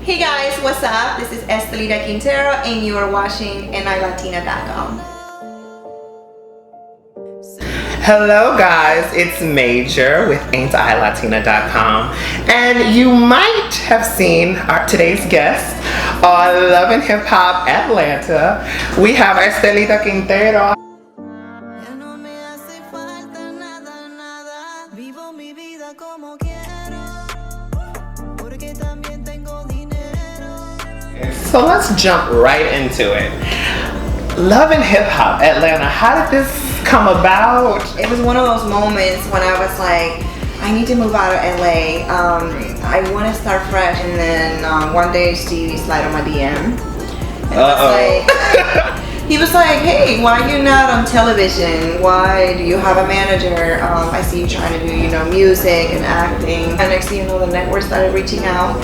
Hey guys, what's up? This is Estelita Quintero and you are watching NILatina.com. Hello guys, it's Major with AintILatina.com, and you might have seen today's guest on Love and Hip Hop Atlanta. We have Estelita Quintero. So let's jump right into it. Love and Hip Hop Atlanta, how did this come about? It was one of those moments when I was like, I need to move out of LA. I want to start fresh. And then one day Stevie slid on my DM. And he was like, hey, why are you not on television? Why do you have a manager? I see you trying to do, music and acting. And next thing you know, the network started reaching out.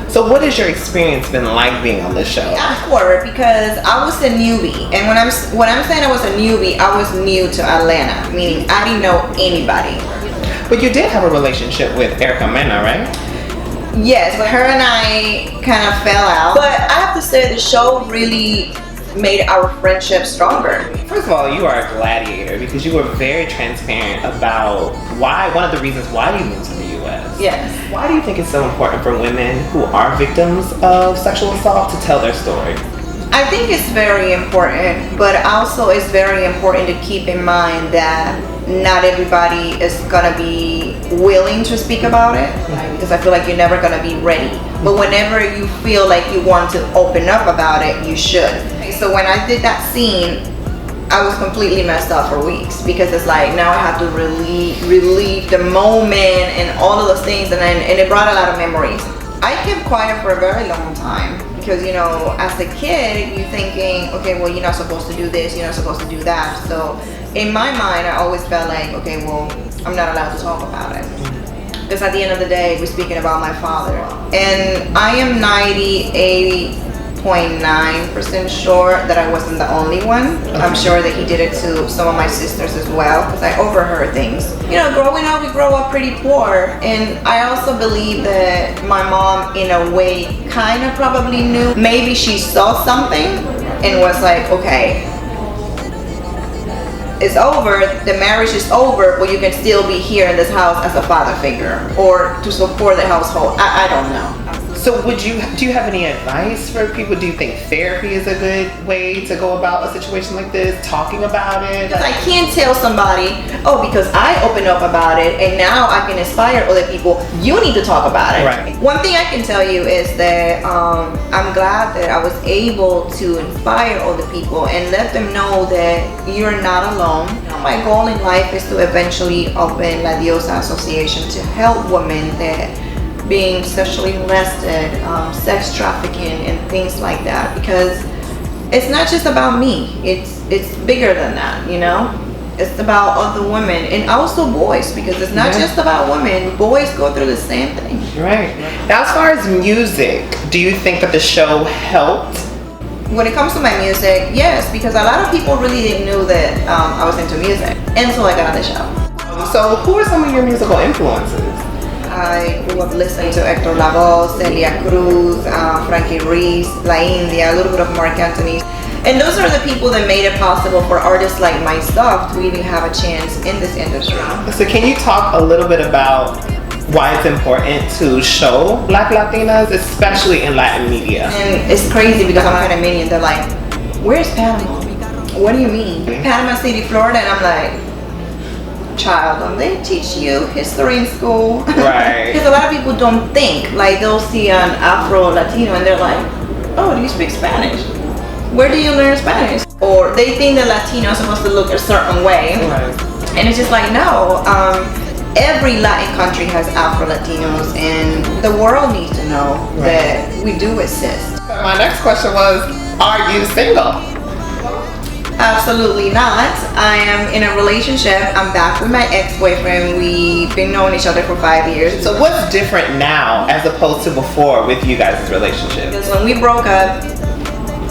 So what has your experience been like being on this show? Awkward, because I was a newbie, and when I'm saying I was a newbie, I was new to Atlanta, meaning I didn't know anybody. But you did have a relationship with Erica Mena, right? Yes, but her and I kind of fell out. But I have to say, the show really made our friendship stronger. First of all, you are a gladiator because you were very transparent about one of the reasons why you moved to the U.S. Yes. Why do you think it's so important for women who are victims of sexual assault to tell their story? I think it's very important, but also it's very important to keep in mind that not everybody is gonna be willing to speak about it, because I feel like you're never gonna be ready. But whenever you feel like you want to open up about it, you should. So when I did that scene, I was completely messed up for weeks, because it's like now I have to relieve the moment and all of those things, and it brought a lot of memories. I kept quiet for a very long time because, as a kid, you're thinking, okay, well, you're not supposed to do this, you're not supposed to do that. So in my mind, I always felt like, okay, well, I'm not allowed to talk about it. Because at the end of the day, we're speaking about my father. And I am 98.9% sure that I wasn't the only one. I'm sure that he did it to some of my sisters as well, because I overheard things. Growing up, we grow up pretty poor. And I also believe that my mom, in a way, kind of probably knew. Maybe she saw something and was like, okay, it's over, the marriage is over, but you can still be here in this house as a father figure or to support the household. I don't know. So do you have any advice for people? Do you think therapy is a good way to go about a situation like this, talking about it? I can't tell somebody, because I opened up about it and now I can inspire other people, you need to talk about it. Right. One thing I can tell you is that I'm glad that I was able to inspire other people and let them know that you're not alone. My goal in life is to eventually open La Diosa Association to help women that being sexually molested, sex trafficking, and things like that, because it's not just about me. It's bigger than that, It's about other women and also boys, because it's not just about women. Boys go through the same thing. Right. Now, as far as music, do you think that the show helped? When it comes to my music, yes, because a lot of people really didn't know that I was into music until I got on the show. So who are some of your musical influences? I grew up listening to Hector Lavoe, Celia Cruz, Frankie Ruiz, La India, a little bit of Mark Anthony. And those are the people that made it possible for artists like myself to even have a chance in this industry. So can you talk a little bit about why it's important to show Black Latinas, especially in Latin media? And it's crazy because I'm Panamanian. They're like, where's Panama? What do you mean? Panama City, Florida. And I'm like, child, don't they teach you history in school? Right. Because a lot of people don't think, like they'll see an Afro-Latino and they're like, oh, do you speak Spanish? Where do you learn Spanish? Or they think that Latino is supposed to look a certain way. Right. And it's just like, no. Every Latin country has Afro-Latinos, and the world needs to know that we do exist. My next question was, are you single? Absolutely not. I am in a relationship. I'm back with my ex-boyfriend. We've been knowing each other for 5 years. So what's different now as opposed to before with you guys' relationship? Because when we broke up,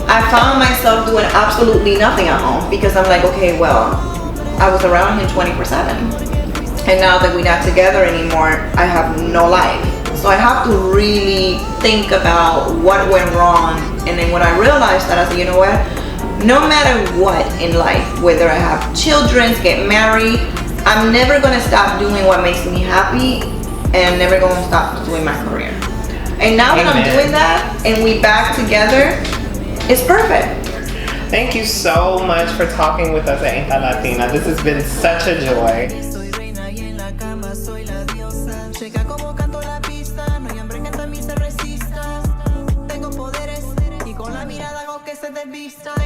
I found myself doing absolutely nothing at home, because I'm like, okay, well, I was around him 24/7. And now that we're not together anymore, I have no life. So I have to really think about what went wrong. And then when I realized that, I said, you know what? No matter what in life, whether I have children, get married, I'm never gonna stop doing what makes me happy, and I'm never gonna stop doing my career. And now that I'm doing that, and we back together, it's perfect. Thank you so much for talking with us at Ain't That Latina. This has been such a joy. Tengo poderes y con la mirada hago que se desvista.